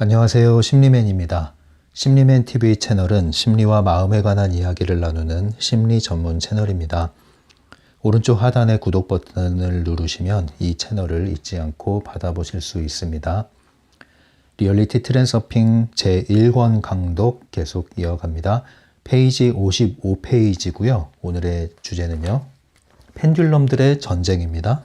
안녕하세요. 심리맨입니다. 심리맨 TV 채널은 심리와 마음에 관한 이야기를 나누는 심리 전문 채널입니다. 오른쪽 하단의 구독 버튼을 누르시면 이 채널을 잊지 않고 받아보실 수 있습니다. 리얼리티 트랜서핑 제1권 강독 계속 이어갑니다. 페이지 55페이지고요. 오늘의 주제는요. 펜듈럼들의 전쟁입니다.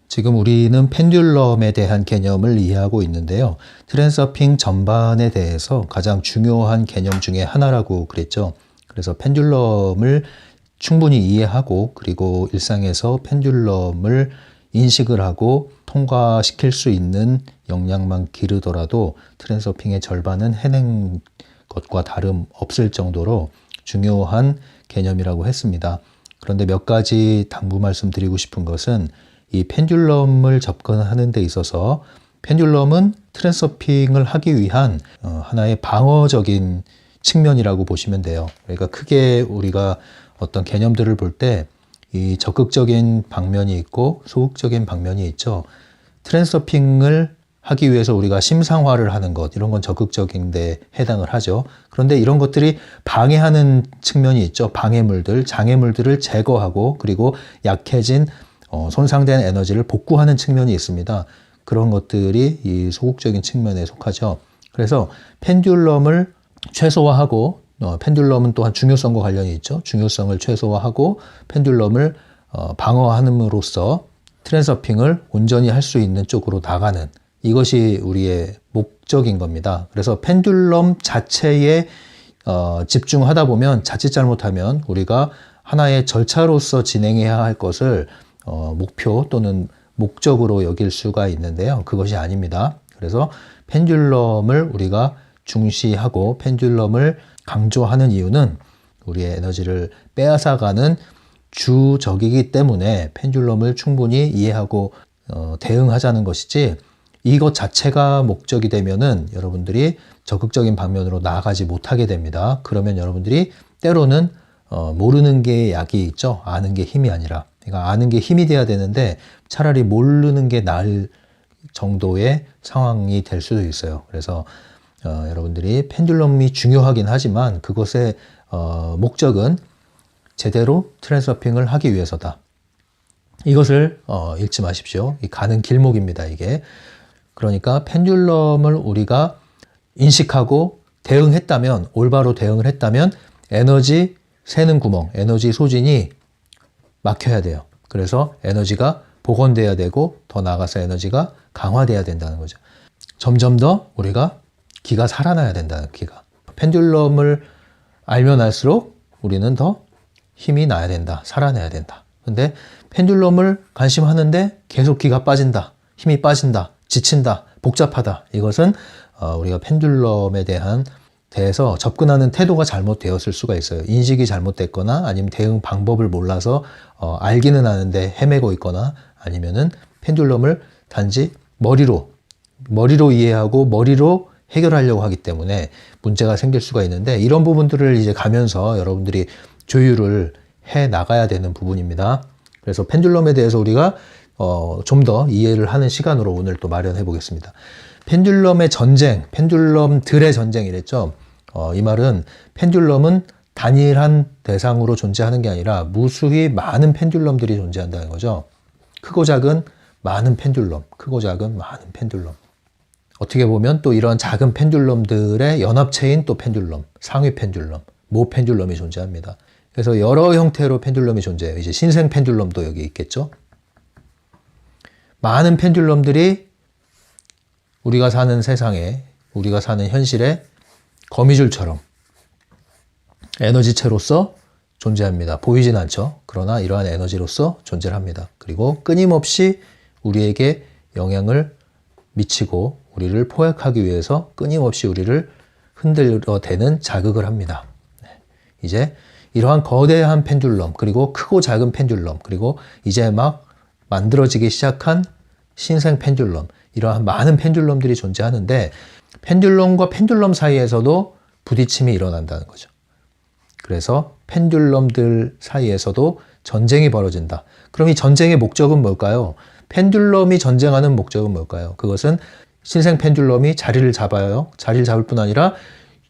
지금 우리는 펜듈럼에 대한 개념을 이해하고 있는데요. 트랜서핑 전반에 대해서 가장 중요한 개념 중에 하나라고 그랬죠. 그래서 펜듈럼을 충분히 이해하고 그리고 일상에서 펜듈럼을 인식을 하고 통과시킬 수 있는 역량만 기르더라도 트랜서핑의 절반은 해낸 것과 다름없을 정도로 중요한 개념이라고 했습니다. 그런데 몇 가지 당부 말씀드리고 싶은 것은 이 펜듈럼을 접근하는 데 있어서 펜듈럼은 트랜서핑을 하기 위한 하나의 방어적인 측면이라고 보시면 돼요. 그러니까 크게 우리가 어떤 개념들을 볼 때 이 적극적인 방면이 있고 소극적인 방면이 있죠. 트랜서핑을 하기 위해서 우리가 심상화를 하는 것, 이런 건 적극적인 데 해당을 하죠. 그런데 이런 것들이 방해하는 측면이 있죠. 방해물들, 장애물들을 제거하고 그리고 약해진 손상된 에너지를 복구하는 측면이 있습니다. 그런 것들이 이 소극적인 측면에 속하죠. 그래서 펜듈럼을 최소화하고 펜듈럼은 또한 중요성과 관련이 있죠. 중요성을 최소화하고 펜듈럼을 방어함으로써 트랜서핑을 온전히 할 수 있는 쪽으로 나가는, 이것이 우리의 목적인 겁니다. 그래서 펜듈럼 자체에 집중하다 보면 자칫 잘못하면 우리가 하나의 절차로서 진행해야 할 것을 목표 또는 목적으로 여길 수가 있는데요. 그것이 아닙니다. 그래서 펜듈럼을 우리가 중시하고 펜듈럼을 강조하는 이유는 우리의 에너지를 빼앗아가는 주적이기 때문에 펜듈럼을 충분히 이해하고 대응하자는 것이지, 이것 자체가 목적이 되면은 여러분들이 적극적인 방면으로 나아가지 못하게 됩니다. 그러면 여러분들이 때로는 모르는 게 약이 있죠. 아는 게 힘이 아니라. 그러니까 아는 게 힘이 돼야 되는데 차라리 모르는 게 나을 정도의 상황이 될 수도 있어요. 그래서 여러분들이 펜듈럼이 중요하긴 하지만 그것의 목적은 제대로 트랜서핑을 하기 위해서다. 이것을 잊지 마십시오. 이 가는 길목입니다, 이게. 그러니까 펜듈럼을 우리가 인식하고 대응했다면, 올바로 대응을 했다면 에너지 새는 구멍, 에너지 소진이 막혀야 돼요. 그래서 에너지가 복원돼야 되고 더 나아가서 에너지가 강화돼야 된다는 거죠. 점점 더 우리가 기가 살아나야 된다는, 기가. 펜듈럼을 알면 알수록 우리는 더 힘이 나야 된다. 살아내야 된다. 근데 펜듈럼을 관심하는데 계속 기가 빠진다. 힘이 빠진다. 지친다. 복잡하다. 이것은 우리가 펜듈럼에 대해서 접근하는 태도가 잘못되었을 수가 있어요. 인식이 잘못됐거나 아니면 대응 방법을 몰라서 알기는 아는데 헤매고 있거나 아니면은 펜듈럼을 단지 머리로 이해하고 머리로 해결하려고 하기 때문에 문제가 생길 수가 있는데, 이런 부분들을 이제 가면서 여러분들이 조율을 해 나가야 되는 부분입니다. 그래서 펜듈럼에 대해서 우리가 좀 더 이해를 하는 시간으로 오늘 또 마련해 보겠습니다. 펜듈럼의 전쟁, 펜듈럼들의 전쟁이랬죠. 이 말은 펜듈럼은 단일한 대상으로 존재하는 게 아니라 무수히 많은 펜듈럼들이 존재한다는 거죠. 크고 작은 많은 펜듈럼, 크고 작은 많은 펜듈럼. 어떻게 보면 또 이런 작은 펜듈럼들의 연합체인 또 펜듈럼, 상위 펜듈럼, 모 펜듈럼이 존재합니다. 그래서 여러 형태로 펜듈럼이 존재해요. 이제 신생 펜듈럼도 여기 있겠죠. 많은 펜듈럼들이 우리가 사는 세상에, 우리가 사는 현실에 거미줄처럼 에너지체로서 존재합니다. 보이진 않죠. 그러나 이러한 에너지로서 존재를 합니다. 그리고 끊임없이 우리에게 영향을 미치고 우리를 포획하기 위해서 끊임없이 우리를 흔들어대는 자극을 합니다. 이제 이러한 거대한 펜듈럼, 그리고 크고 작은 펜듈럼, 그리고 이제 막 만들어지기 시작한 신생 펜듈럼, 이러한 많은 펜듈럼들이 존재하는데 펜듈럼과 펜듈럼 사이에서도 부딪힘이 일어난다는 거죠. 그래서 펜듈럼들 사이에서도 전쟁이 벌어진다. 그럼 이 전쟁의 목적은 뭘까요? 펜듈럼이 전쟁하는 목적은 뭘까요? 그것은 신생 펜듈럼이 자리를 잡아요. 자리를 잡을 뿐 아니라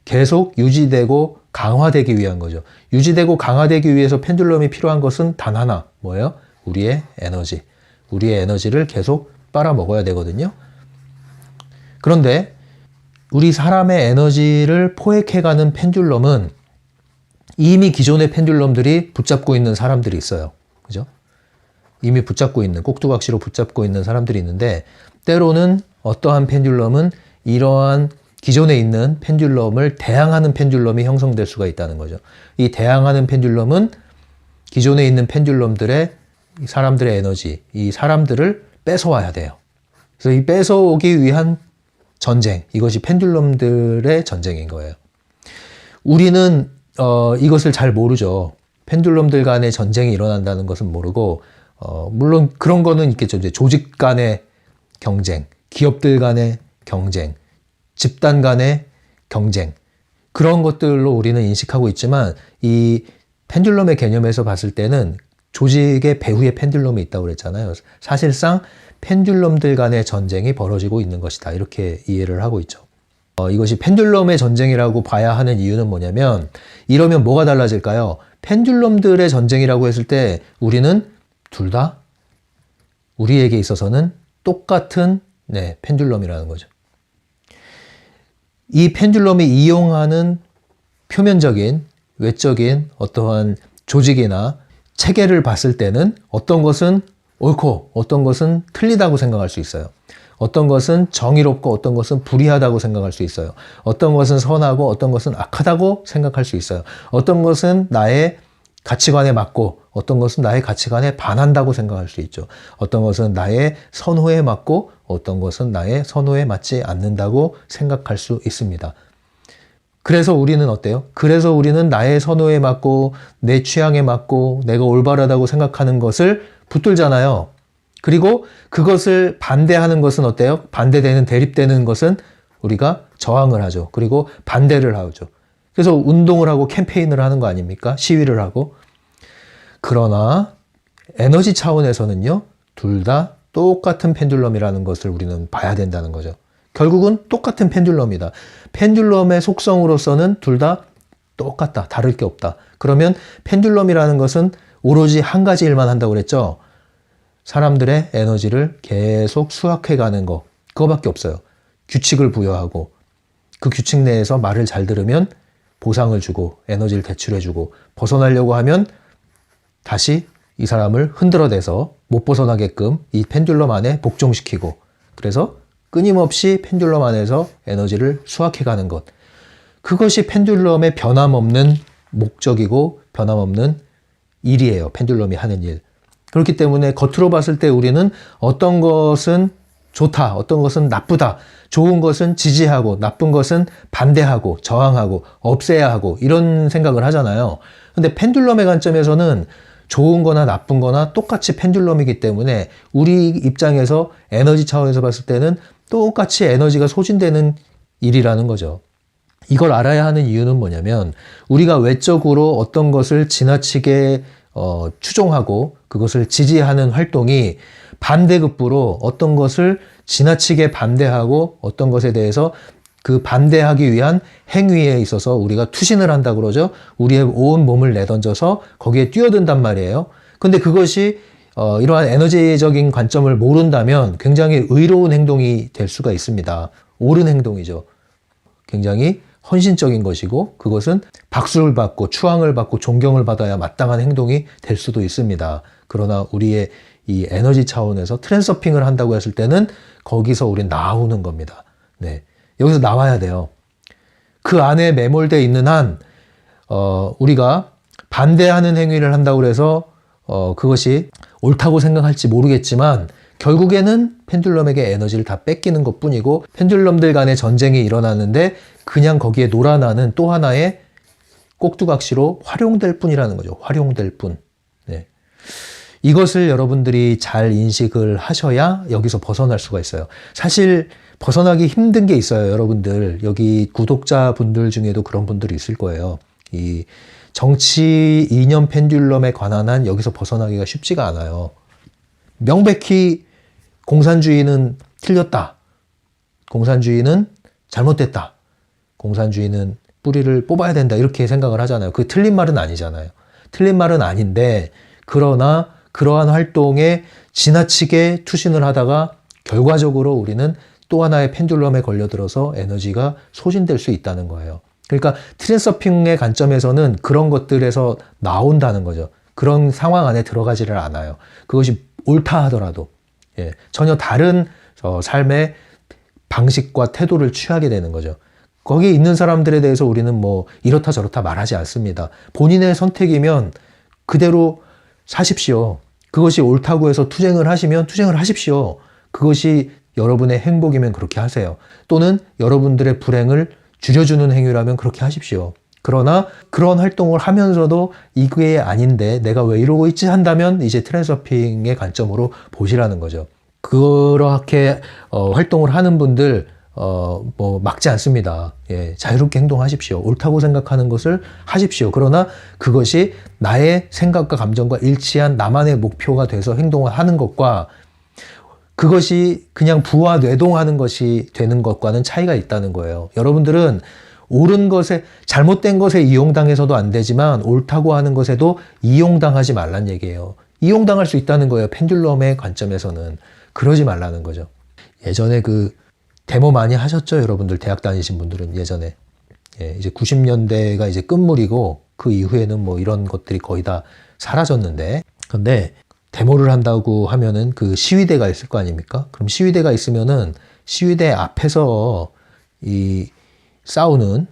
계속 유지되고 강화되기 위한 거죠. 유지되고 강화되기 위해서 펜듈럼이 필요한 것은 단 하나, 뭐예요? 우리의 에너지. 우리의 에너지를 계속 빨아먹어야 되거든요. 그런데 우리 사람의 에너지를 포획해가는 펜듈럼은 이미 기존의 펜듈럼들이 붙잡고 있는 사람들이 있어요. 그죠? 이미 붙잡고 있는, 꼭두각시로 붙잡고 있는 사람들이 있는데, 때로는 어떠한 펜듈럼은 이러한 기존에 있는 펜듈럼을 대항하는 펜듈럼이 형성될 수가 있다는 거죠. 이 대항하는 펜듈럼은 기존에 있는 펜듈럼들의 사람들의 에너지, 이 사람들을 뺏어와야 돼요. 그래서 이 뺏어오기 위한 전쟁, 이것이 펜듈럼들의 전쟁인 거예요. 우리는 이것을 잘 모르죠. 펜듈럼들 간의 전쟁이 일어난다는 것은 모르고, 물론 그런 거는 있겠죠. 이제 조직 간의 경쟁, 기업들 간의 경쟁, 집단 간의 경쟁, 그런 것들로 우리는 인식하고 있지만, 이 펜듈럼의 개념에서 봤을 때는 조직의 배후에 펜듈럼이 있다고 그랬잖아요. 사실상 펜듈럼들 간의 전쟁이 벌어지고 있는 것이다. 이렇게 이해를 하고 있죠. 이것이 펜듈럼의 전쟁이라고 봐야 하는 이유는 뭐냐면, 이러면 뭐가 달라질까요? 펜듈럼들의 전쟁이라고 했을 때 우리는 둘 다 우리에게 있어서는 똑같은 펜듈럼이라는 거죠. 이 펜듈럼이 이용하는 표면적인, 외적인 어떠한 조직이나 체계를 봤을 때는 어떤 것은 옳고 어떤 것은 틀리다고 생각할 수 있어요. 어떤 것은 정의롭고 어떤 것은 불의하다고 생각할 수 있어요. 어떤 것은 선하고 어떤 것은 악하다고 생각할 수 있어요. 어떤 것은 나의 가치관에 맞고 어떤 것은 나의 가치관에 반한다고 생각할 수 있죠. 어떤 것은 나의 선호에 맞고 어떤 것은 나의 선호에 맞지 않는다고 생각할 수 있습니다. 그래서 우리는 어때요? 그래서 우리는 나의 선호에 맞고 내 취향에 맞고 내가 올바르다고 생각하는 것을 붙들잖아요. 그리고 그것을 반대하는 것은 어때요? 반대되는, 대립되는 것은 우리가 저항을 하죠. 그리고 반대를 하죠. 그래서 운동을 하고 캠페인을 하는 거 아닙니까? 시위를 하고. 그러나 에너지 차원에서는요, 둘 다 똑같은 펜듈럼이라는 것을 우리는 봐야 된다는 거죠. 결국은 똑같은 펜듈럼이다. 펜듈럼의 속성으로서는 둘 다 똑같다. 다를 게 없다. 그러면 펜듈럼이라는 것은 오로지 한 가지 일만 한다고 그랬죠. 사람들의 에너지를 계속 수확해가는 거. 그거밖에 없어요. 규칙을 부여하고 그 규칙 내에서 말을 잘 들으면 보상을 주고 에너지를 대출해주고, 벗어나려고 하면 다시 이 사람을 흔들어대서 못 벗어나게끔 이 펜듈럼 안에 복종시키고, 그래서 끊임없이 펜듈럼 안에서 에너지를 수확해가는 것. 그것이 펜듈럼의 변함없는 목적이고 변함없는 일이에요. 펜듈럼이 하는 일. 그렇기 때문에 겉으로 봤을 때 우리는 어떤 것은 좋다, 어떤 것은 나쁘다, 좋은 것은 지지하고 나쁜 것은 반대하고 저항하고 없애야 하고 이런 생각을 하잖아요. 근데 펜듈럼의 관점에서는 좋은 거나 나쁜 거나 똑같이 펜듈럼이기 때문에 우리 입장에서 에너지 차원에서 봤을 때는 똑같이 에너지가 소진되는 일이라는 거죠. 이걸 알아야 하는 이유는 뭐냐면, 우리가 외적으로 어떤 것을 지나치게 추종하고 그것을 지지하는 활동이 반대급부로 어떤 것을 지나치게 반대하고 어떤 것에 대해서 그 반대하기 위한 행위에 있어서 우리가 투신을 한다고 그러죠. 우리의 온 몸을 내던져서 거기에 뛰어든단 말이에요. 근데 그것이 이러한 에너지적인 관점을 모른다면 굉장히 의로운 행동이 될 수가 있습니다. 옳은 행동이죠. 굉장히 헌신적인 것이고, 그것은 박수를 받고 추앙을 받고 존경을 받아야 마땅한 행동이 될 수도 있습니다. 그러나 우리의 이 에너지 차원에서 트랜서핑을 한다고 했을 때는 거기서 우린 나오는 겁니다. 네. 여기서 나와야 돼요. 그 안에 매몰되어 있는 한 우리가 반대하는 행위를 한다고 해서 그것이 옳다고 생각할지 모르겠지만 결국에는 펜듈럼에게 에너지를 다 뺏기는 것뿐이고, 펜듈럼들 간의 전쟁이 일어나는데 그냥 거기에 놀아나는 또 하나의 꼭두각시로 활용될 뿐이라는 거죠. 활용될 뿐. 네. 이것을 여러분들이 잘 인식을 하셔야 여기서 벗어날 수가 있어요. 사실 벗어나기 힘든 게 있어요. 여러분들, 여기 구독자분들 중에도 그런 분들이 있을 거예요. 이 정치 이념 펜듈럼에 관한 한 여기서 벗어나기가 쉽지가 않아요. 명백히 공산주의는 틀렸다. 공산주의는 잘못됐다. 공산주의는 뿌리를 뽑아야 된다. 이렇게 생각을 하잖아요. 그 틀린 말은 아니잖아요. 틀린 말은 아닌데 그러나 그러한 활동에 지나치게 투신을 하다가 결과적으로 우리는 또 하나의 펜듈럼에 걸려들어서 에너지가 소진될 수 있다는 거예요. 그러니까 트랜서핑의 관점에서는 그런 것들에서 나온다는 거죠. 그런 상황 안에 들어가지를 않아요. 그것이 옳다 하더라도 전혀 다른 삶의 방식과 태도를 취하게 되는 거죠. 거기에 있는 사람들에 대해서 우리는 뭐 이렇다 저렇다 말하지 않습니다. 본인의 선택이면 그대로 사십시오. 그것이 옳다고 해서 투쟁을 하시면 투쟁을 하십시오. 그것이 여러분의 행복이면 그렇게 하세요. 또는 여러분들의 불행을 줄여주는 행위라면 그렇게 하십시오. 그러나 그런 활동을 하면서도 이게 아닌데 내가 왜 이러고 있지 한다면 이제 트랜서핑의 관점으로 보시라는 거죠. 그렇게 활동을 하는 분들 뭐 막지 않습니다. 자유롭게 행동하십시오. 옳다고 생각하는 것을 하십시오. 그러나 그것이 나의 생각과 감정과 일치한 나만의 목표가 돼서 행동을 하는 것과 그것이 그냥 부와 뇌동하는 것이 되는 것과는 차이가 있다는 거예요. 여러분들은 옳은 것에, 잘못된 것에 이용당해서도 안 되지만 옳다고 하는 것에도 이용당하지 말란 얘기예요. 이용당할 수 있다는 거예요. 펜듈럼의 관점에서는. 그러지 말라는 거죠. 예전에 그 데모 많이 하셨죠? 여러분들 대학 다니신 분들은 예전에. 이제 90년대가 이제 끝물이고 그 이후에는 뭐 이런 것들이 거의 다 사라졌는데, 근데 데모를 한다고 하면은 그 시위대가 있을 거 아닙니까? 그럼 시위대가 있으면은 시위대 앞에서 이 싸우는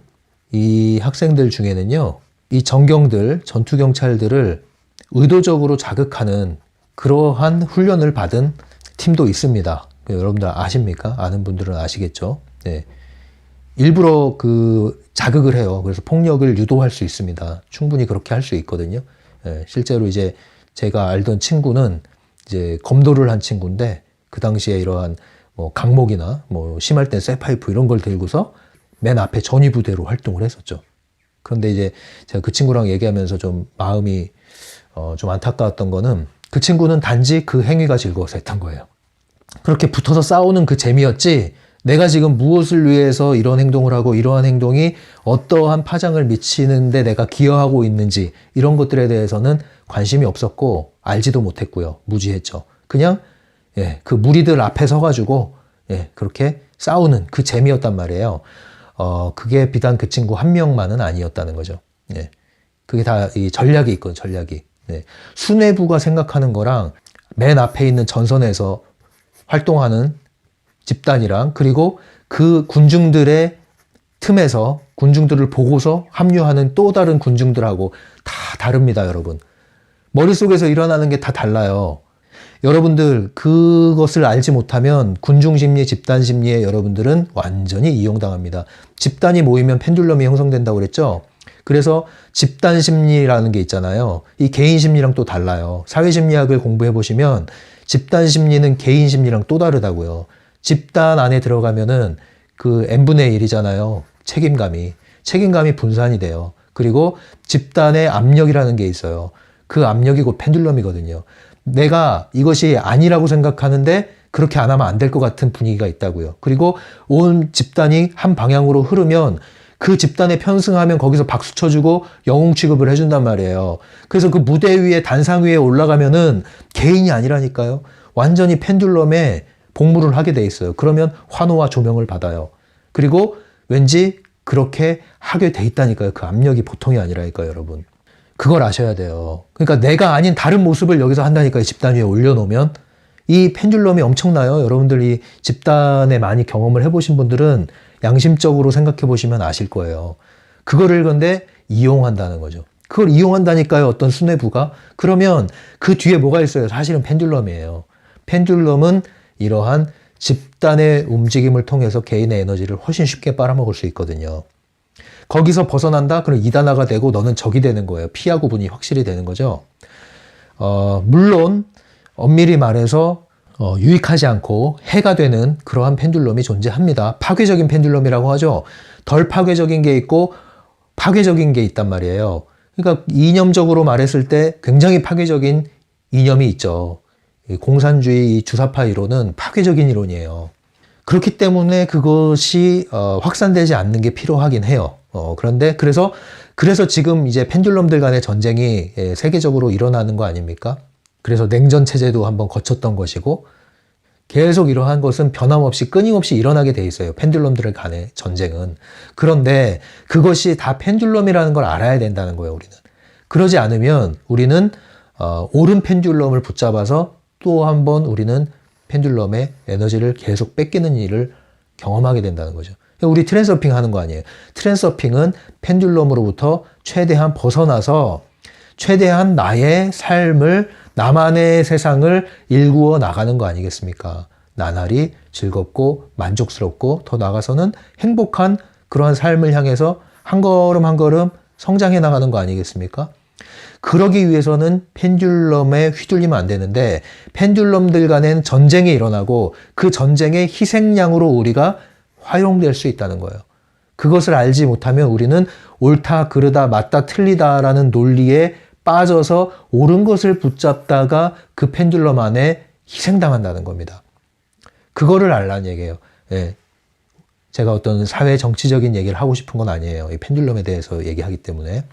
이 학생들 중에는요, 이 전경들, 전투경찰들을 의도적으로 자극하는 그러한 훈련을 받은 팀도 있습니다. 여러분들 아십니까? 아는 분들은 아시겠죠? 일부러 그 자극을 해요. 그래서 폭력을 유도할 수 있습니다. 충분히 그렇게 할 수 있거든요. 실제로 이제 제가 알던 친구는 이제 검도를 한 친구인데 그 당시에 이러한 뭐 강목이나 뭐 심할 땐 쇠파이프 이런 걸 들고서 맨 앞에 전위부대로 활동을 했었죠. 그런데 이제 제가 그 친구랑 얘기하면서 좀 마음이 좀 안타까웠던 거는 그 친구는 단지 그 행위가 즐거워서 했던 거예요. 그렇게 붙어서 싸우는 그 재미였지 내가 지금 무엇을 위해서 이런 행동을 하고 이러한 행동이 어떠한 파장을 미치는데 내가 기여하고 있는지 이런 것들에 대해서는 관심이 없었고 알지도 못했고요. 무지했죠. 그냥 그 무리들 앞에 서가지고 그렇게 싸우는 그 재미였단 말이에요. 그게 비단 그 친구 한 명만은 아니었다는 거죠. 그게 다 이 전략이 있거든요. 전략이. 수뇌부가 생각하는 거랑 맨 앞에 있는 전선에서 활동하는 집단이랑 그리고 그 군중들의 틈에서 군중들을 보고서 합류하는 또 다른 군중들하고 다 다릅니다, 여러분. 머릿속에서 일어나는 게 다 달라요. 여러분들 그것을 알지 못하면 군중심리, 집단심리에 여러분들은 완전히 이용당합니다. 집단이 모이면 펜듈럼이 형성된다고 그랬죠? 그래서 집단심리라는 게 있잖아요. 이 개인심리랑 또 달라요. 사회심리학을 공부해 보시면 집단심리는 개인심리랑 또 다르다고요. 집단 안에 들어가면은 그 n분의 1이잖아요. 책임감이 분산이 돼요. 그리고 집단의 압력이라는 게 있어요. 그 압력이 곧 펜듈럼이거든요. 내가 이것이 아니라고 생각하는데 그렇게 안 하면 안 될 것 같은 분위기가 있다고요. 그리고 온 집단이 한 방향으로 흐르면 그 집단에 편승하면 거기서 박수 쳐주고 영웅 취급을 해준단 말이에요. 그래서 그 무대 위에 단상 위에 올라가면은 개인이 아니라니까요. 완전히 펜듈럼에 복무를 하게 돼 있어요. 그러면 환호와 조명을 받아요. 그리고 왠지 그렇게 하게 돼 있다니까요. 그 압력이 보통이 아니라니까요, 여러분. 그걸 아셔야 돼요. 그러니까 내가 아닌 다른 모습을 여기서 한다니까요. 집단 위에 올려놓으면. 이 펜듈럼이 엄청나요. 여러분들이 집단에 많이 경험을 해보신 분들은 양심적으로 생각해 보시면 아실 거예요. 그거를 근데 이용한다는 거죠. 그걸 이용한다니까요. 어떤 수뇌부가. 그러면 그 뒤에 뭐가 있어요? 사실은 펜듈럼이에요. 펜듈럼은 이러한 집단의 움직임을 통해서 개인의 에너지를 훨씬 쉽게 빨아먹을 수 있거든요. 거기서 벗어난다? 그럼 이단화가 되고 너는 적이 되는 거예요. 피하 구분이 확실히 되는 거죠. 물론 엄밀히 말해서 유익하지 않고 해가 되는 그러한 펜듈럼이 존재합니다. 파괴적인 펜듈럼이라고 하죠. 덜 파괴적인 게 있고 파괴적인 게 있단 말이에요. 그러니까 이념적으로 말했을 때 굉장히 파괴적인 이념이 있죠. 공산주의 주사파 이론은 파괴적인 이론이에요. 그렇기 때문에 그것이 확산되지 않는 게 필요하긴 해요. 그런데 그래서 지금 이제 펜듈럼들 간의 전쟁이 세계적으로 일어나는 거 아닙니까? 그래서 냉전 체제도 한번 거쳤던 것이고 계속 이러한 것은 변함없이 끊임없이 일어나게 돼 있어요. 펜듈럼들 간의 전쟁은. 그런데 그것이 다 펜듈럼이라는 걸 알아야 된다는 거예요, 우리는. 그러지 않으면 우리는 옳은 펜듈럼을 붙잡아서 또 한번 우리는 펜듈럼의 에너지를 계속 뺏기는 일을 경험하게 된다는 거죠. 우리 트랜서핑 하는 거 아니에요. 트랜서핑은 펜듈럼으로부터 최대한 벗어나서 최대한 나의 삶을, 나만의 세상을 일구어 나가는 거 아니겠습니까? 나날이 즐겁고 만족스럽고 더 나아가서는 행복한 그러한 삶을 향해서 한 걸음 한 걸음 성장해 나가는 거 아니겠습니까? 그러기 위해서는 펜듈럼에 휘둘리면 안 되는데 펜듈럼들 간엔 전쟁이 일어나고 그 전쟁의 희생양으로 우리가 활용될 수 있다는 거예요. 그것을 알지 못하면 우리는 옳다, 그르다, 맞다, 틀리다라는 논리에 빠져서 옳은 것을 붙잡다가 그 펜듈럼 안에 희생당한다는 겁니다. 그거를 알라는 얘기예요. 예. 제가 어떤 사회 정치적인 얘기를 하고 싶은 건 아니에요. 이 펜듈럼에 대해서 얘기하기 때문에.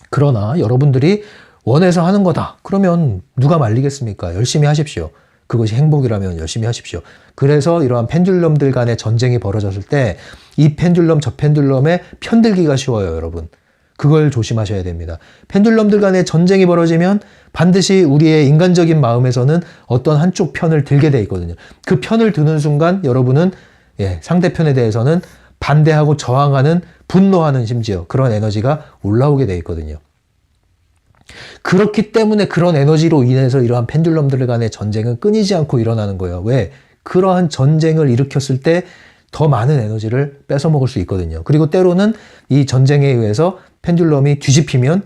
그러나 여러분들이 원해서 하는 거다. 그러면 누가 말리겠습니까? 열심히 하십시오. 그것이 행복이라면 열심히 하십시오. 그래서 이러한 펜듈럼들 간의 전쟁이 벌어졌을 때 이 펜듈럼 저 펜듈럼에 편들기가 쉬워요, 여러분. 그걸 조심하셔야 됩니다. 펜듈럼들 간의 전쟁이 벌어지면 반드시 우리의 인간적인 마음에서는 어떤 한쪽 편을 들게 돼 있거든요. 그 편을 드는 순간 여러분은 상대편에 대해서는 반대하고 저항하는, 분노하는 심지어 그런 에너지가 올라오게 돼 있거든요. 그렇기 때문에 그런 에너지로 인해서 이러한 펜듈럼들 간의 전쟁은 끊이지 않고 일어나는 거예요. 왜? 그러한 전쟁을 일으켰을 때 더 많은 에너지를 뺏어 먹을 수 있거든요. 그리고 때로는 이 전쟁에 의해서 펜듈럼이 뒤집히면,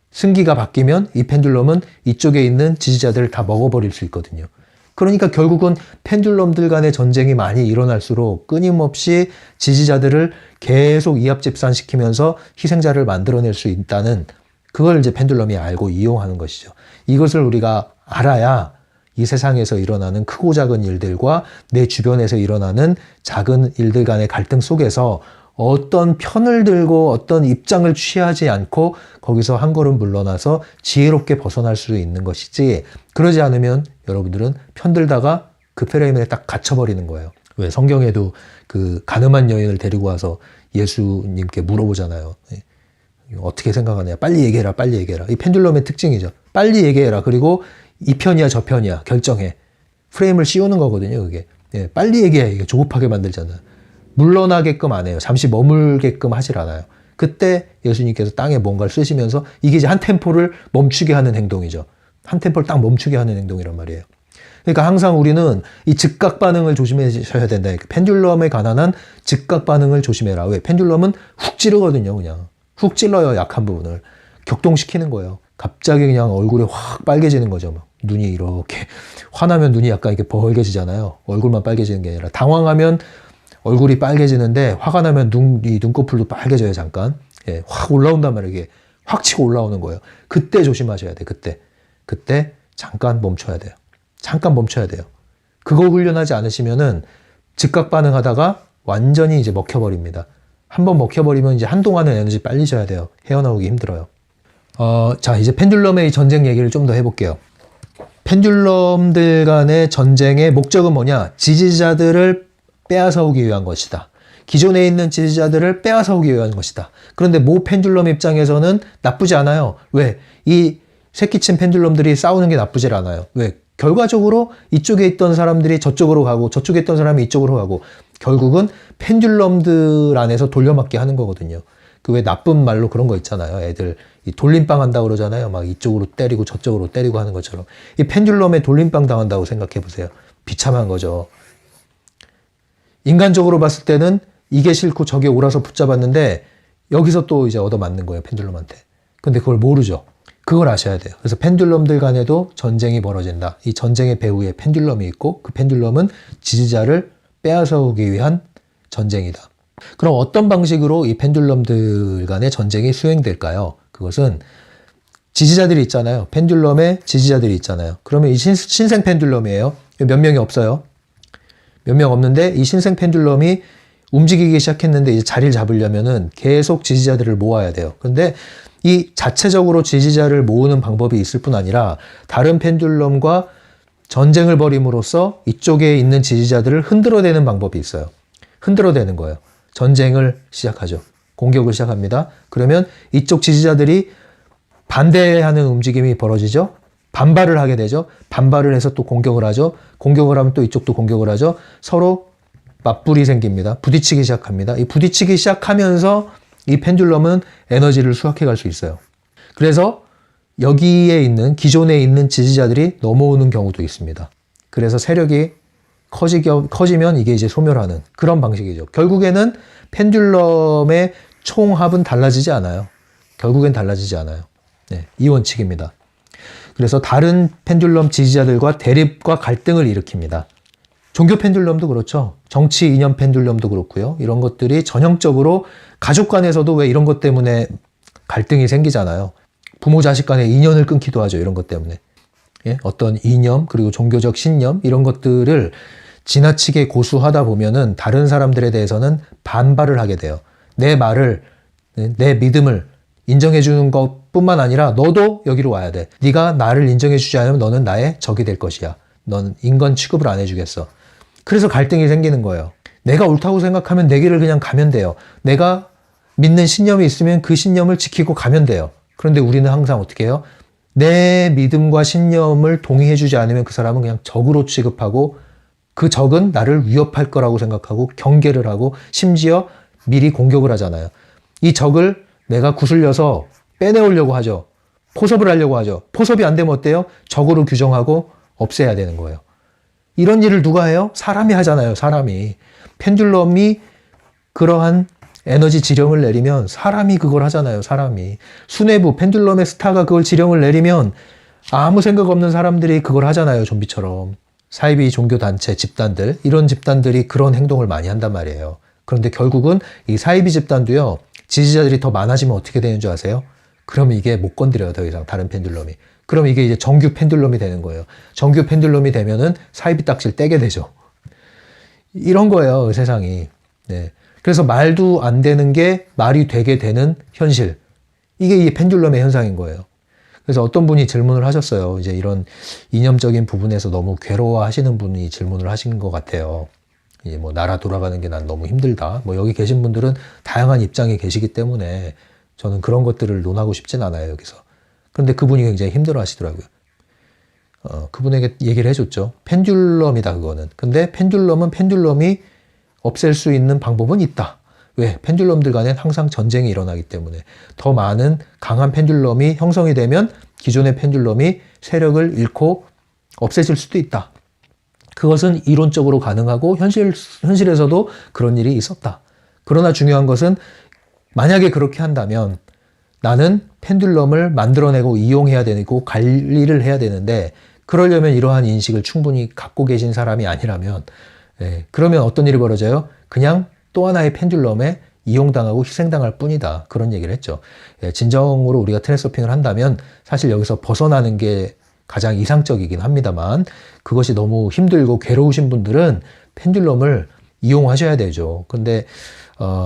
승기가 바뀌면 이 펜듈럼은 이쪽에 있는 지지자들을 다 먹어버릴 수 있거든요. 그러니까 결국은 펜듈럼들 간의 전쟁이 많이 일어날수록 끊임없이 지지자들을 계속 이합집산시키면서 희생자를 만들어낼 수 있다는, 그걸 이제 펜듈럼이 알고 이용하는 것이죠. 이것을 우리가 알아야 이 세상에서 일어나는 크고 작은 일들과 내 주변에서 일어나는 작은 일들 간의 갈등 속에서 어떤 편을 들고 어떤 입장을 취하지 않고 거기서 한 걸음 물러나서 지혜롭게 벗어날 수 있는 것이지, 그러지 않으면 여러분들은 편들다가 그 프레임에 딱 갇혀버리는 거예요. 왜? 성경에도 그 가늠한 여인을 데리고 와서 예수님께 물어보잖아요. 어떻게 생각하냐? 빨리 얘기해라, 빨리 얘기해라. 이 펜듈럼의 특징이죠. 빨리 얘기해라. 그리고 이 편이야, 저 편이야. 결정해. 프레임을 씌우는 거거든요, 그게. 빨리 얘기해. 이게 조급하게 만들잖아요. 물러나게끔 안 해요. 잠시 머물게끔 하질 않아요. 그때 예수님께서 땅에 뭔가를 쓰시면서 이게 이제 한 템포를 멈추게 하는 행동이죠. 한 템포를 딱 멈추게 하는 행동이란 말이에요. 그러니까 항상 우리는 이 즉각 반응을 조심하셔야 된다. 펜듈럼에 관한 한 즉각 반응을 조심해라. 왜? 펜듈럼은 훅 찌르거든요, 그냥. 훅 찔러요, 약한 부분을. 격동시키는 거예요. 갑자기 그냥 얼굴이 확 빨개지는 거죠. 막 눈이 이렇게, 화나면 눈이 약간 이렇게 벌개지잖아요. 얼굴만 빨개지는 게 아니라, 당황하면 얼굴이 빨개지는데 화가 나면 눈꺼풀도 빨개져요, 잠깐. 확 올라온단 말이에요. 이게 확 치고 올라오는 거예요. 그때 조심하셔야 돼요. 그때 잠깐 멈춰야 돼요. 잠깐 멈춰야 돼요. 그거 훈련하지 않으시면은 즉각 반응하다가 완전히 이제 먹혀버립니다. 한번 먹혀버리면 이제 한동안은 에너지 빨리 줘야 돼요. 헤어나오기 힘들어요. 자, 이제 펜듈럼의 전쟁 얘기를 좀 더 해볼게요. 펜듈럼들 간의 전쟁의 목적은 뭐냐? 지지자들을 빼앗아오기 위한 것이다. 기존에 있는 지지자들을 빼앗아오기 위한 것이다. 그런데 모 펜듈럼 입장에서는 나쁘지 않아요. 왜? 이 새끼친 펜듈럼들이 싸우는 게 나쁘질 않아요. 왜? 결과적으로 이쪽에 있던 사람들이 저쪽으로 가고 저쪽에 있던 사람이 이쪽으로 가고 결국은 펜듈럼들 안에서 돌려막기 하는 거거든요. 그 왜 나쁜 말로 그런 거 있잖아요. 애들 이 돌림빵 한다고 그러잖아요. 막 이쪽으로 때리고 저쪽으로 때리고 하는 것처럼. 이 펜듈럼에 돌림빵 당한다고 생각해 보세요. 비참한 거죠. 인간적으로 봤을 때는 이게 싫고 저게 옳아서 붙잡았는데 여기서 또 이제 얻어맞는 거예요, 펜듈럼한테. 근데 그걸 모르죠. 그걸 아셔야 돼요. 그래서 펜듈럼들 간에도 전쟁이 벌어진다. 이 전쟁의 배후에 펜듈럼이 있고 그 펜듈럼은 지지자를 빼앗아오기 위한 전쟁이다. 그럼 어떤 방식으로 이 펜듈럼들 간의 전쟁이 수행될까요? 그것은 지지자들이 있잖아요. 펜듈럼에 지지자들이 있잖아요. 그러면 이 신생 펜듈럼이에요. 몇 명이 없어요. 몇 명 없는데 이 신생 펜듈럼이 움직이기 시작했는데 이제 자리를 잡으려면은 계속 지지자들을 모아야 돼요. 근데 이 자체적으로 지지자를 모으는 방법이 있을 뿐 아니라 다른 펜듈럼과 전쟁을 벌임으로써 이쪽에 있는 지지자들을 흔들어대는 방법이 있어요. 흔들어대는 거예요. 전쟁을 시작하죠. 공격을 시작합니다. 그러면 이쪽 지지자들이 반대하는 움직임이 벌어지죠. 반발을 하게 되죠. 반발을 해서 또 공격을 하죠. 공격을 하면 또 이쪽도 공격을 하죠. 서로 맞불이 생깁니다. 부딪히기 시작합니다. 이 부딪히기 시작하면서 이 펜듈럼은 에너지를 수확해 갈 수 있어요. 그래서 여기에 있는 기존에 있는 지지자들이 넘어오는 경우도 있습니다. 그래서 세력이 커지면 이게 이제 소멸하는 그런 방식이죠. 결국에는 펜듈럼의 총합은 달라지지 않아요. 결국엔 달라지지 않아요. 네, 이 원칙입니다. 그래서 다른 펜듈럼 지지자들과 대립과 갈등을 일으킵니다. 종교 펜듈럼도 그렇죠. 정치 이념 펜듈럼도 그렇고요. 이런 것들이 전형적으로 가족 간에서도 왜 이런 것 때문에 갈등이 생기잖아요. 부모 자식 간의 인연을 끊기도 하죠. 이런 것 때문에. 예? 어떤 이념 그리고 종교적 신념 이런 것들을 지나치게 고수하다 보면은 다른 사람들에 대해서는 반발을 하게 돼요. 내 말을, 내 믿음을 인정해 주는 것뿐만 아니라 너도 여기로 와야 돼. 네가 나를 인정해 주지 않으면 너는 나의 적이 될 것이야. 넌 인간 취급을 안 해주겠어. 그래서 갈등이 생기는 거예요. 내가 옳다고 생각하면 내 길을 그냥 가면 돼요. 내가 믿는 신념이 있으면 그 신념을 지키고 가면 돼요. 그런데 우리는 항상 어떻게 해요? 내 믿음과 신념을 동의해 주지 않으면 그 사람은 그냥 적으로 취급하고 그 적은 나를 위협할 거라고 생각하고 경계를 하고 심지어 미리 공격을 하잖아요. 이 적을 내가 구슬려서 빼내오려고 하죠. 포섭을 하려고 하죠. 포섭이 안 되면 어때요? 적으로 규정하고 없애야 되는 거예요. 이런 일을 누가 해요? 사람이 하잖아요. 사람이. 펜듈럼이 그러한 에너지 지령을 내리면 사람이 그걸 하잖아요. 사람이. 수뇌부, 펜듈럼의 스타가 그걸 지령을 내리면 아무 생각 없는 사람들이 그걸 하잖아요. 좀비처럼. 사이비 종교단체, 집단들, 이런 집단들이 그런 행동을 많이 한단 말이에요. 그런데 결국은 이 사이비 집단도요, 지지자들이 더 많아지면 어떻게 되는 줄 아세요? 그러면 이게 못 건드려요. 더 이상 다른 펜듈럼이. 그럼 이게 이제 정규 펜듈럼이 되는 거예요. 정규 펜듈럼이 되면은 사이비 딱지를 떼게 되죠. 이런 거예요. 세상이. 네. 그래서 말도 안 되는 게 말이 되게 되는 현실. 이게 이 펜듈럼의 현상인 거예요. 그래서 어떤 분이 질문을 하셨어요. 이제 이런 이념적인 부분에서 너무 괴로워하시는 분이 질문을 하신 것 같아요. 이제 뭐 나라 돌아가는 게 난 너무 힘들다. 뭐 여기 계신 분들은 다양한 입장에 계시기 때문에 저는 그런 것들을 논하고 싶진 않아요, 여기서. 그런데 그분이 굉장히 힘들어 하시더라고요. 그분에게 얘기를 해줬죠. 펜듈럼이다, 그거는. 근데 펜듈럼은 펜듈럼이 없앨 수 있는 방법은 있다. 왜? 펜듈럼들 간엔 항상 전쟁이 일어나기 때문에 더 많은 강한 펜듈럼이 형성이 되면 기존의 펜듈럼이 세력을 잃고 없애질 수도 있다. 그것은 이론적으로 가능하고 현실에서도 그런 일이 있었다. 그러나 중요한 것은 만약에 그렇게 한다면 나는 펜듈럼을 만들어내고 이용해야 되고 관리를 해야 되는데 그러려면 이러한 인식을 충분히 갖고 계신 사람이 아니라면 그러면 어떤 일이 벌어져요? 그냥 또 하나의 펜듈럼에 이용당하고 희생당할 뿐이다. 그런 얘기를 했죠. 진정으로 우리가 트랜스서핑을 한다면 사실 여기서 벗어나는 게 가장 이상적이긴 합니다만 그것이 너무 힘들고 괴로우신 분들은 펜듈럼을 이용하셔야 되죠. 근데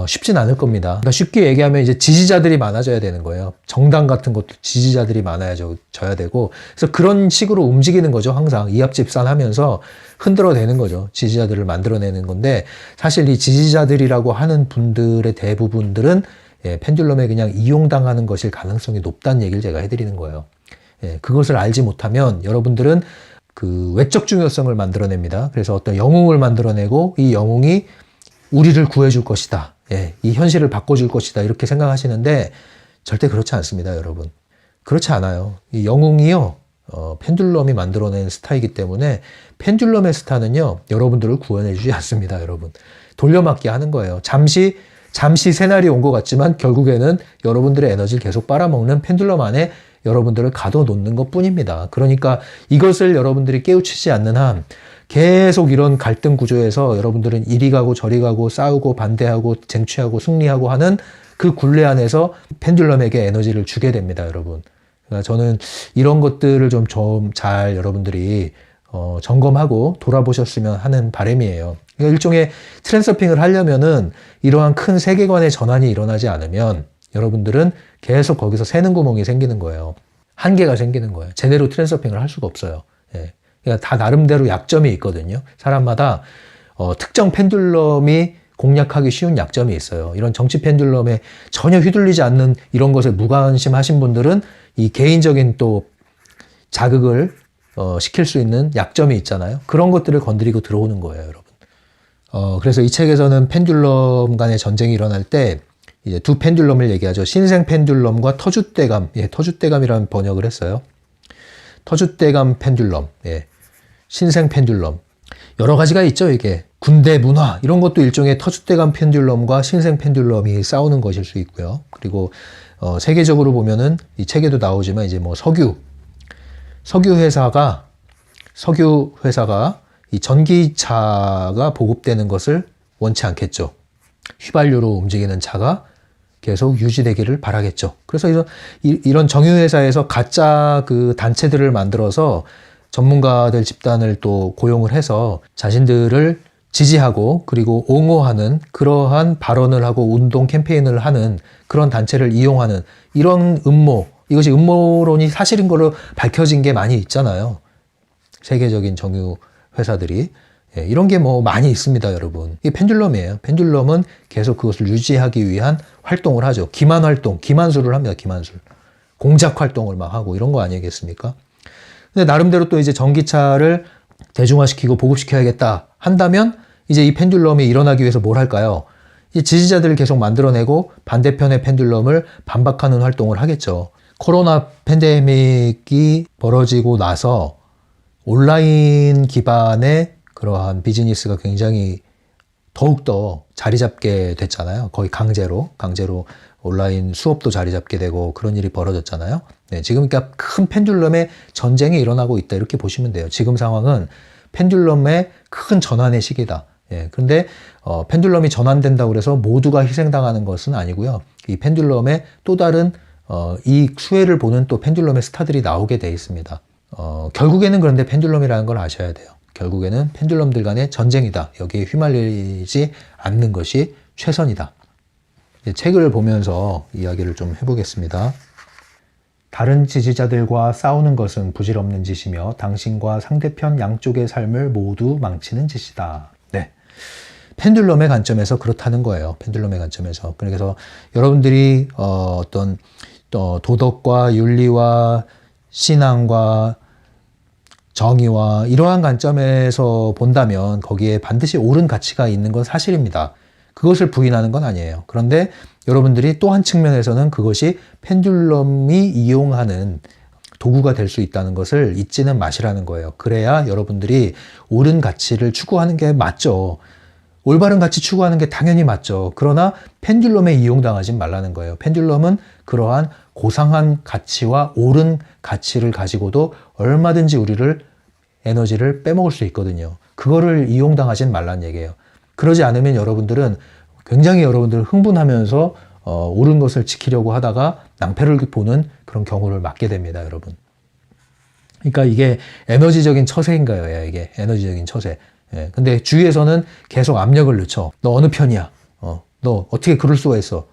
쉽진 않을 겁니다. 그러니까 쉽게 얘기하면 이제 지지자들이 많아져야 되는 거예요. 정당 같은 것도 지지자들이 많아져야 되고 그래서 그런 식으로 움직이는 거죠. 항상 이합집산하면서 흔들어내는 거죠. 지지자들을 만들어내는 건데 사실 이 지지자들이라고 하는 분들의 대부분들은 펜듈럼에 그냥 이용당하는 것일 가능성이 높다는 얘기를 제가 해드리는 거예요. 그것을 알지 못하면 여러분들은 그 외적 중요성을 만들어냅니다. 그래서 어떤 영웅을 만들어내고 이 영웅이 우리를 구해줄 것이다. 이 현실을 바꿔줄 것이다. 이렇게 생각하시는데 절대 그렇지 않습니다, 여러분. 그렇지 않아요. 이 영웅이요, 펜듈럼이 만들어낸 스타이기 때문에 펜듈럼의 스타는요, 여러분들을 구원해주지 않습니다, 여러분. 돌려막기 하는 거예요. 잠시 새날이 온 것 같지만 결국에는 여러분들의 에너지를 계속 빨아먹는 펜듈럼 안에 여러분들을 가둬놓는 것 뿐입니다. 그러니까 이것을 여러분들이 깨우치지 않는 한 계속 이런 갈등 구조에서 여러분들은 이리 가고 저리 가고 싸우고 반대하고 쟁취하고 승리하고 하는 그 굴레 안에서 펜듈럼에게 에너지를 주게 됩니다, 여러분. 그러니까 저는 이런 것들을 좀 잘 여러분들이 점검하고 돌아보셨으면 하는 바람이에요. 그러니까 일종의 트랜서핑을 하려면은 이러한 큰 세계관의 전환이 일어나지 않으면 여러분들은 계속 거기서 새는 구멍이 생기는 거예요. 한계가 생기는 거예요. 제대로 트랜서핑을 할 수가 없어요. 예. 그러니까 다 나름대로 약점이 있거든요. 사람마다 특정 펜듈럼이 공략하기 쉬운 약점이 있어요. 이런 정치 펜듈럼에 전혀 휘둘리지 않는 이런 것에 무관심하신 분들은 이 개인적인 또 자극을 시킬 수 있는 약점이 있잖아요. 그런 것들을 건드리고 들어오는 거예요, 여러분. 그래서 이 책에서는 펜듈럼 간의 전쟁이 일어날 때 이제 두 펜듈럼을 얘기하죠. 신생 펜듈럼과 터줏대감, 터줏대감이라는 번역을 했어요. 터줏대감 펜듈럼, 신생 펜듈럼. 여러 가지가 있죠, 이게. 군대 문화, 이런 것도 일종의 터줏대감 펜듈럼과 신생 펜듈럼이 싸우는 것일 수 있고요. 그리고, 세계적으로 보면은 이 책에도 나오지만 이제 뭐 석유 회사가 이 전기차가 보급되는 것을 원치 않겠죠. 휘발유로 움직이는 차가 계속 유지되기를 바라겠죠. 그래서 이런 정유회사에서 가짜 그 단체들을 만들어서 전문가들 집단을 또 고용을 해서 자신들을 지지하고 그리고 옹호하는 그러한 발언을 하고 운동 캠페인을 하는 그런 단체를 이용하는 이런 음모, 이것이 음모론이 사실인 걸로 밝혀진 게 많이 있잖아요. 세계적인 정유 회사들이. 이런 게 뭐 많이 있습니다, 여러분. 이게 펜듈럼이에요. 펜듈럼은 계속 그것을 유지하기 위한 활동을 하죠. 기만 활동, 기만술을 합니다, 기만술. 공작 활동을 막 하고 이런 거 아니겠습니까? 근데 나름대로 또 이제 전기차를 대중화시키고 보급시켜야겠다 한다면 이제 이 펜듈럼이 일어나기 위해서 뭘 할까요? 이 지지자들을 계속 만들어내고 반대편의 펜듈럼을 반박하는 활동을 하겠죠. 코로나 팬데믹이 벌어지고 나서 온라인 기반의 그러한 비즈니스가 굉장히 더욱더 자리 잡게 됐잖아요. 거의 강제로 온라인 수업도 자리 잡게 되고 그런 일이 벌어졌잖아요. 네, 지금 그러니까 큰 펜듈럼의 전쟁이 일어나고 있다 이렇게 보시면 돼요. 지금 상황은 펜듈럼의 큰 전환의 시기다. 그런데 펜듈럼이 전환된다고 해서 모두가 희생당하는 것은 아니고요. 이 펜듈럼의 또 다른 이 수혜를 보는 또 펜듈럼의 스타들이 나오게 돼 있습니다. 결국에는 그런데 펜듈럼이라는 걸 아셔야 돼요. 결국에는 펜듈럼들 간의 전쟁이다. 여기에 휘말리지 않는 것이 최선이다. 책을 보면서 이야기를 좀 해보겠습니다. 다른 지지자들과 싸우는 것은 부질없는 짓이며 당신과 상대편 양쪽의 삶을 모두 망치는 짓이다. 네. 펜듈럼의 관점에서 그렇다는 거예요. 펜듈럼의 관점에서. 그래서 여러분들이 어떤 도덕과 윤리와 신앙과 정의와 이러한 관점에서 본다면 거기에 반드시 옳은 가치가 있는 건 사실입니다. 그것을 부인하는 건 아니에요. 그런데 여러분들이 또 한 측면에서는 그것이 펜듈럼이 이용하는 도구가 될 수 있다는 것을 잊지는 마시라는 거예요. 그래야 여러분들이 옳은 가치를 추구하는 게 맞죠. 올바른 가치 추구하는 게 당연히 맞죠. 그러나 펜듈럼에 이용당하지 말라는 거예요. 펜듈럼은 그러한 고상한 가치와 옳은 가치를 가지고도 얼마든지 우리를 에너지를 빼먹을 수 있거든요. 그거를 이용당하진 말라는 얘기예요. 그러지 않으면 여러분들은 굉장히 여러분들 흥분하면서 옳은 것을 지키려고 하다가 낭패를 보는 그런 경우를 맞게 됩니다, 여러분. 그러니까 이게 에너지적인 처세인 거예요, 이게 에너지적인 처세. 근데 주위에서는 계속 압력을 넣죠. 너 어느 편이야? 너 어떻게 그럴 수가 있어?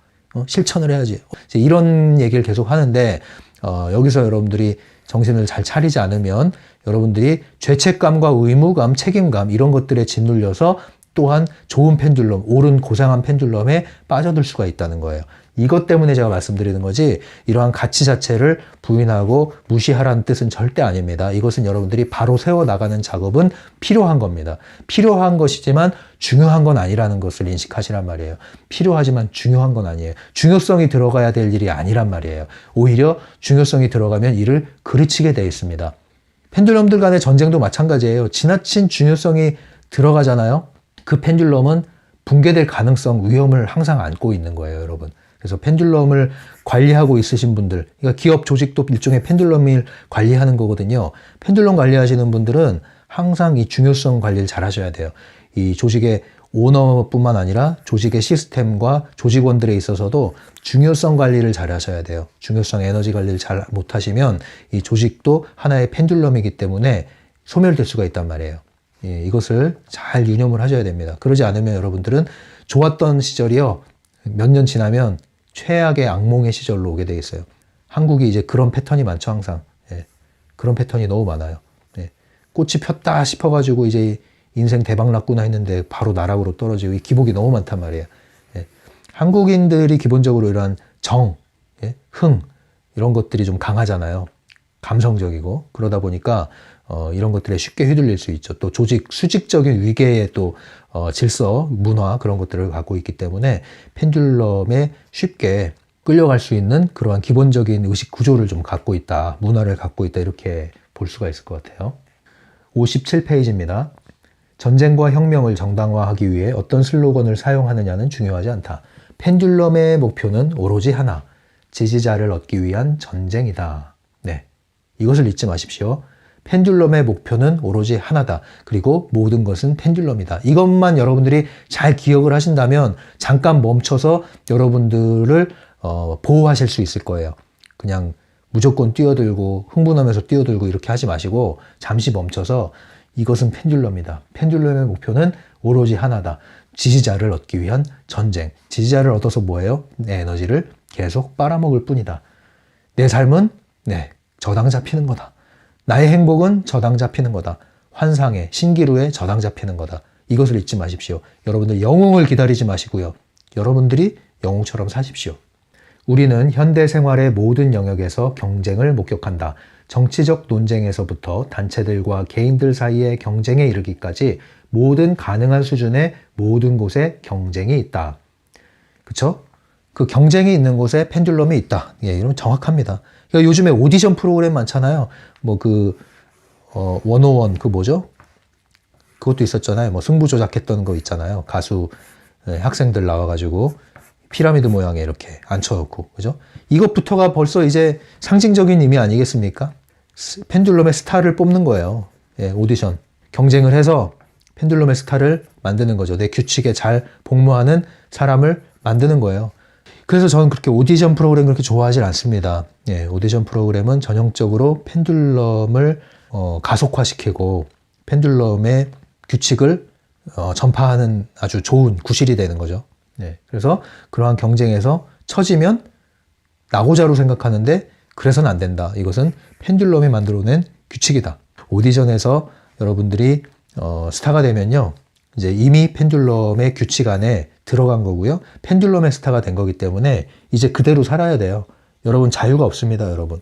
실천을 해야지. 이런 얘기를 계속 하는데 여기서 여러분들이 정신을 잘 차리지 않으면 여러분들이 죄책감과 의무감, 책임감 이런 것들에 짓눌려서 또한 좋은 펜듈럼, 옳은 고상한 펜듈럼에 빠져들 수가 있다는 거예요. 이것 때문에 제가 말씀드리는 거지 이러한 가치 자체를 부인하고 무시하라는 뜻은 절대 아닙니다. 이것은 여러분들이 바로 세워나가는 작업은 필요한 겁니다. 필요한 것이지만 중요한 건 아니라는 것을 인식하시란 말이에요. 필요하지만 중요한 건 아니에요. 중요성이 들어가야 될 일이 아니란 말이에요. 오히려 중요성이 들어가면 이를 그르치게 돼 있습니다. 펜듈럼들 간의 전쟁도 마찬가지예요. 지나친 중요성이 들어가잖아요. 그 펜듈럼은 붕괴될 가능성, 위험을 항상 안고 있는 거예요, 여러분. 그래서 펜듈럼을 관리하고 있으신 분들, 그러니까 기업 조직도 일종의 펜듈럼을 관리하는 거거든요. 펜듈럼 관리하시는 분들은 항상 이 중요성 관리를 잘 하셔야 돼요. 이 조직의 오너뿐만 아니라 조직의 시스템과 조직원들에 있어서도 중요성 관리를 잘 하셔야 돼요. 중요성 에너지 관리를 잘 못하시면 이 조직도 하나의 펜듈럼이기 때문에 소멸될 수가 있단 말이에요. 예, 이것을 잘 유념을 하셔야 됩니다. 그러지 않으면 여러분들은 좋았던 시절이요, 몇 년 지나면 최악의 악몽의 시절로 오게 되겠어요. 한국이 이제 그런 패턴이 많죠, 항상. 예, 그런 패턴이 너무 많아요. 예, 꽃이 폈다 싶어가지고 이제 인생 대박 났구나 했는데 바로 나락으로 떨어지고, 이 기복이 너무 많단 말이에요. 예, 한국인들이 기본적으로 이러한 정, 예, 흥, 이런 것들이 좀 강하잖아요. 감성적이고. 그러다 보니까 이런 것들에 쉽게 휘둘릴 수 있죠. 또 수직적인 위계의 또 질서, 문화, 그런 것들을 갖고 있기 때문에 펜듈럼에 쉽게 끌려갈 수 있는 그러한 기본적인 의식 구조를 좀 갖고 있다, 문화를 갖고 있다, 이렇게 볼 수가 있을 것 같아요. 57페이지입니다. 전쟁과 혁명을 정당화하기 위해 어떤 슬로건을 사용하느냐는 중요하지 않다. 펜듈럼의 목표는 오로지 하나, 지지자를 얻기 위한 전쟁이다. 네, 이것을 잊지 마십시오. 펜듈럼의 목표는 오로지 하나다. 그리고 모든 것은 펜듈럼이다. 이것만 여러분들이 잘 기억을 하신다면 잠깐 멈춰서 여러분들을 보호하실 수 있을 거예요. 그냥 무조건 뛰어들고 흥분하면서 뛰어들고 이렇게 하지 마시고 잠시 멈춰서 이것은 펜듈럼이다. 펜듈럼의 목표는 오로지 하나다. 지지자를 얻기 위한 전쟁. 지지자를 얻어서 뭐예요? 내 에너지를 계속 빨아먹을 뿐이다. 내 삶은 저당 잡히는 거다. 나의 행복은 저당 잡히는 거다. 환상의, 신기루에 저당 잡히는 거다. 이것을 잊지 마십시오. 여러분들 영웅을 기다리지 마시고요. 여러분들이 영웅처럼 사십시오. 우리는 현대 생활의 모든 영역에서 경쟁을 목격한다. 정치적 논쟁에서부터 단체들과 개인들 사이의 경쟁에 이르기까지 모든 가능한 수준의 모든 곳에 경쟁이 있다. 그쵸? 그 경쟁이 있는 곳에 펜듈럼이 있다. 예, 이러면 정확합니다. 그러니까 요즘에 오디션 프로그램 많잖아요. 뭐 101, 그 뭐죠? 그것도 있었잖아요. 뭐 승부 조작했던 거 있잖아요. 가수, 학생들 나와가지고 피라미드 모양에 이렇게 앉혀놓고, 그죠? 이것부터가 벌써 이제 상징적인 의미 아니겠습니까? 펜듈럼의 스타를 뽑는 거예요. 예, 오디션. 경쟁을 해서 펜듈럼의 스타를 만드는 거죠. 내 규칙에 잘 복무하는 사람을 만드는 거예요. 그래서 저는 그렇게 오디션 프로그램 그렇게 좋아하지 않습니다. 예, 오디션 프로그램은 전형적으로 펜듈럼을 가속화시키고 펜듈럼의 규칙을 전파하는 아주 좋은 구실이 되는 거죠. 예, 그래서 그러한 경쟁에서 처지면 낙오자로 생각하는데 그래서는 안 된다. 이것은 펜듈럼이 만들어낸 규칙이다. 오디션에서 여러분들이 스타가 되면요, 이제 이미 펜듈럼의 규칙 안에 들어간 거고요. 펜듈럼의 스타가 된 거기 때문에 이제 그대로 살아야 돼요. 여러분 자유가 없습니다. 여러분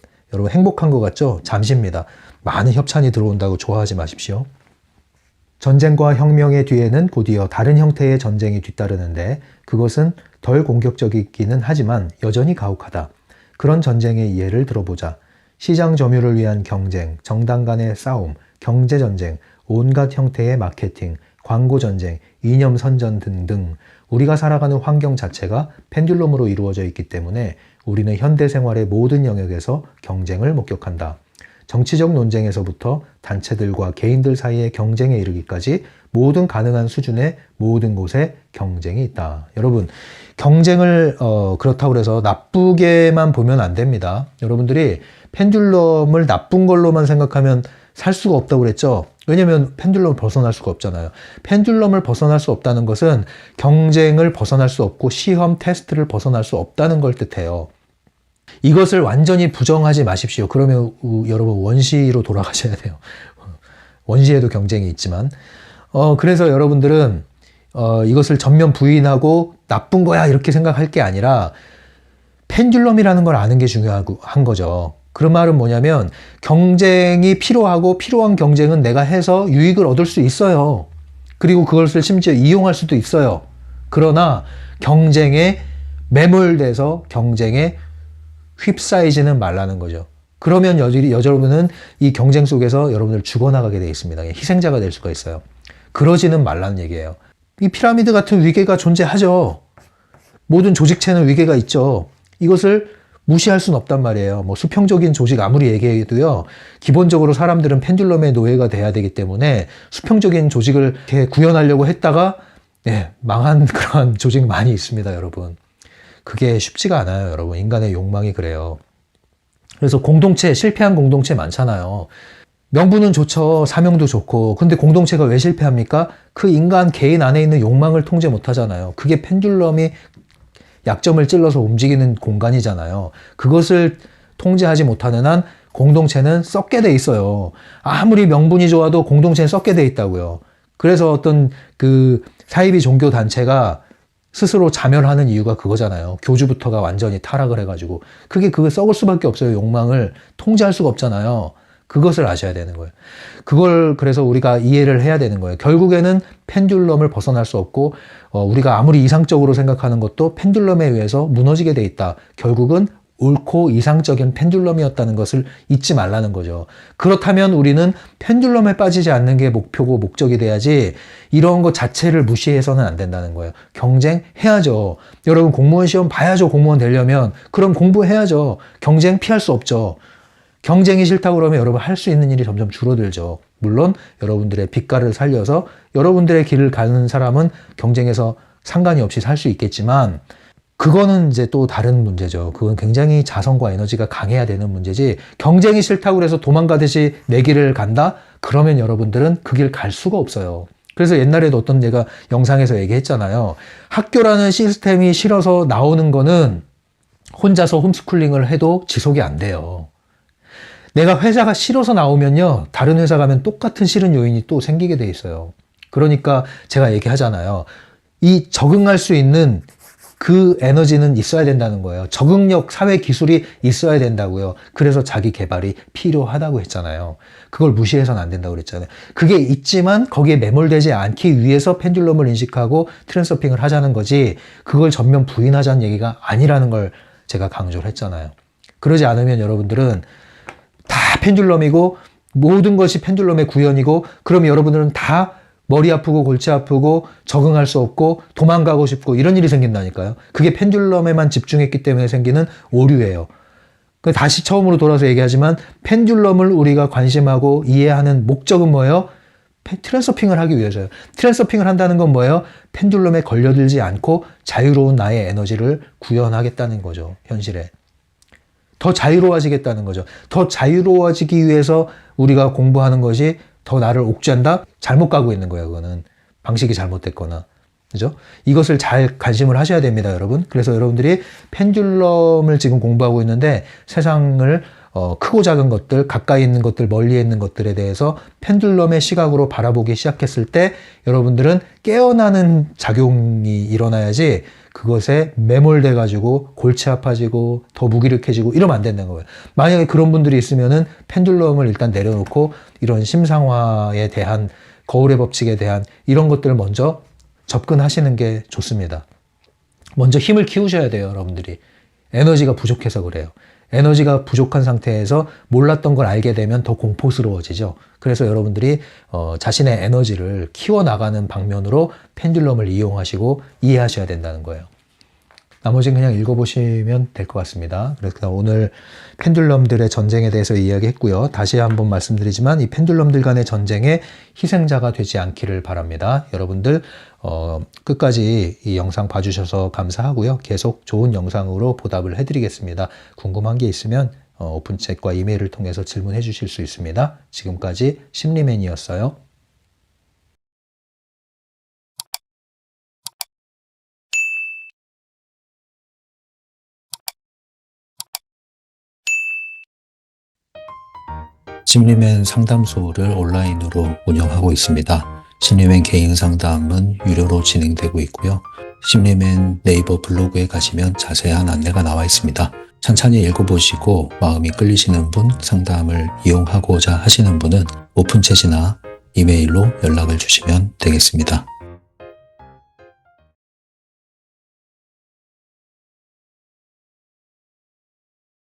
행복한 것 같죠? 잠시입니다. 많은 협찬이 들어온다고 좋아하지 마십시오. 전쟁과 혁명의 뒤에는 곧이어 다른 형태의 전쟁이 뒤따르는데 그것은 덜 공격적이기는 하지만 여전히 가혹하다. 그런 전쟁의 예를 들어보자. 시장 점유를 위한 경쟁, 정당 간의 싸움, 경제전쟁, 온갖 형태의 마케팅, 광고전쟁, 이념 선전 등등. 우리가 살아가는 환경 자체가 펜듈럼으로 이루어져 있기 때문에 우리는 현대 생활의 모든 영역에서 경쟁을 목격한다. 정치적 논쟁에서부터 단체들과 개인들 사이의 경쟁에 이르기까지 모든 가능한 수준의 모든 곳에 경쟁이 있다. 여러분, 경쟁을 그렇다고 해서 나쁘게만 보면 안 됩니다. 여러분들이 펜듈럼을 나쁜 걸로만 생각하면 살 수가 없다고 그랬죠. 왜냐면 펜듈럼을 벗어날 수가 없잖아요. 펜듈럼을 벗어날 수 없다는 것은 경쟁을 벗어날 수 없고 시험 테스트를 벗어날 수 없다는 걸 뜻해요. 이것을 완전히 부정하지 마십시오. 그러면 여러분 원시로 돌아가셔야 돼요. 원시에도 경쟁이 있지만 그래서 여러분들은 이것을 전면 부인하고 나쁜 거야 이렇게 생각할 게 아니라 펜듈럼이라는 걸 아는 게 중요한 거죠. 그런 말은 뭐냐면 경쟁이 필요하고 필요한 경쟁은 내가 해서 유익을 얻을 수 있어요. 그리고 그것을 심지어 이용할 수도 있어요. 그러나 경쟁에 매몰돼서 경쟁에 휩싸이지는 말라는 거죠. 그러면 여러분은 이 경쟁 속에서 여러분들 죽어나가게 되어 있습니다. 희생자가 될 수가 있어요. 그러지는 말라는 얘기예요. 이 피라미드 같은 위계가 존재하죠. 모든 조직체는 위계가 있죠. 이것을 무시할 수는 없단 말이에요. 뭐 수평적인 조직 아무리 얘기해도요, 기본적으로 사람들은 펜듈럼의 노예가 돼야 되기 때문에 수평적인 조직을 이렇게 구현하려고 했다가 망한 그런 조직 많이 있습니다, 여러분. 그게 쉽지가 않아요, 여러분. 인간의 욕망이 그래요. 그래서 공동체, 실패한 공동체 많잖아요. 명분은 좋죠. 사명도 좋고. 근데 공동체가 왜 실패합니까? 그 인간 개인 안에 있는 욕망을 통제 못 하잖아요. 그게 펜듈럼이 약점을 찔러서 움직이는 공간이잖아요. 그것을 통제하지 못하는 한 공동체는 썩게 돼 있어요. 아무리 명분이 좋아도 공동체는 썩게 돼 있다고요. 그래서 어떤 그 사이비 종교 단체가 스스로 자멸하는 이유가 그거잖아요. 교주부터가 완전히 타락을 해가지고. 그게 썩을 수밖에 없어요. 욕망을 통제할 수가 없잖아요. 그것을 아셔야 되는 거예요. 그걸 그래서 우리가 이해를 해야 되는 거예요. 결국에는 펜듈럼을 벗어날 수 없고 우리가 아무리 이상적으로 생각하는 것도 펜듈럼에 의해서 무너지게 돼 있다. 결국은 옳고 이상적인 펜듈럼이었다는 것을 잊지 말라는 거죠. 그렇다면 우리는 펜듈럼에 빠지지 않는 게 목표고 목적이 돼야지 이런 것 자체를 무시해서는 안 된다는 거예요. 경쟁해야죠. 여러분 공무원 시험 봐야죠. 공무원 되려면. 그럼 공부해야죠. 경쟁 피할 수 없죠. 경쟁이 싫다고 그러면 여러분 할 수 있는 일이 점점 줄어들죠. 물론 여러분들의 빛깔을 살려서 여러분들의 길을 가는 사람은 경쟁에서 상관이 없이 살 수 있겠지만 그거는 이제 또 다른 문제죠. 그건 굉장히 자성과 에너지가 강해야 되는 문제지 경쟁이 싫다고 해서 도망가듯이 내 길을 간다? 그러면 여러분들은 그 길 갈 수가 없어요. 그래서 옛날에도 어떤 내가 영상에서 얘기했잖아요. 학교라는 시스템이 싫어서 나오는 거는 혼자서 홈스쿨링을 해도 지속이 안 돼요. 내가 회사가 싫어서 나오면요. 다른 회사 가면 똑같은 싫은 요인이 또 생기게 돼 있어요. 그러니까 제가 얘기하잖아요. 이 적응할 수 있는 그 에너지는 있어야 된다는 거예요. 적응력, 사회 기술이 있어야 된다고요. 그래서 자기 개발이 필요하다고 했잖아요. 그걸 무시해서는 안 된다고 그랬잖아요. 그게 있지만 거기에 매몰되지 않기 위해서 펜듈럼을 인식하고 트랜스서핑을 하자는 거지 그걸 전면 부인하자는 얘기가 아니라는 걸 제가 강조를 했잖아요. 그러지 않으면 여러분들은 다 펜듈럼이고 모든 것이 펜듈럼의 구현이고 그럼 여러분들은 다 머리 아프고 골치 아프고 적응할 수 없고 도망가고 싶고 이런 일이 생긴다니까요. 그게 펜듈럼에만 집중했기 때문에 생기는 오류예요. 다시 처음으로 돌아서 얘기하지만 펜듈럼을 우리가 관심하고 이해하는 목적은 뭐예요? 트랜스서핑을 하기 위해서요. 트랜스서핑을 한다는 건 뭐예요? 펜듈럼에 걸려들지 않고 자유로운 나의 에너지를 구현하겠다는 거죠. 현실에. 더 자유로워지겠다는 거죠. 더 자유로워지기 위해서 우리가 공부하는 것이 더 나를 옥죄한다? 잘못 가고 있는 거예요. 그거는 방식이 잘못됐거나. 그죠? 이것을 잘 관심을 하셔야 됩니다, 여러분. 그래서 여러분들이 펜듈럼을 지금 공부하고 있는데 세상을 크고 작은 것들, 가까이 있는 것들, 멀리 있는 것들에 대해서 펜듈럼의 시각으로 바라보기 시작했을 때 여러분들은 깨어나는 작용이 일어나야지 그것에 매몰돼 가지고 골치 아파지고 더 무기력해지고 이러면 안 된다는 거예요. 만약에 그런 분들이 있으면은 펜듈럼을 일단 내려놓고 이런 심상화에 대한 거울의 법칙에 대한 이런 것들을 먼저 접근하시는 게 좋습니다. 먼저 힘을 키우셔야 돼요, 여러분들이. 에너지가 부족해서 그래요. 에너지가 부족한 상태에서 몰랐던 걸 알게 되면 더 공포스러워지죠. 그래서 여러분들이 자신의 에너지를 키워나가는 방면으로 펜듈럼을 이용하시고 이해하셔야 된다는 거예요. 나머지는 그냥 읽어보시면 될 것 같습니다. 그래서 오늘 펜듈럼들의 전쟁에 대해서 이야기했고요. 다시 한번 말씀드리지만 이 펜듈럼들 간의 전쟁에 희생자가 되지 않기를 바랍니다. 여러분들 끝까지 이 영상 봐주셔서 감사하고요. 계속 좋은 영상으로 보답을 해드리겠습니다. 궁금한 게 있으면 오픈챗과 이메일을 통해서 질문해 주실 수 있습니다. 지금까지 심리맨이었어요. 심리맨 상담소를 온라인으로 운영하고 있습니다. 심리맨 개인 상담은 유료로 진행되고 있고요. 심리맨 네이버 블로그에 가시면 자세한 안내가 나와 있습니다. 천천히 읽어보시고 마음이 끌리시는 분, 상담을 이용하고자 하시는 분은 오픈챗이나 이메일로 연락을 주시면 되겠습니다.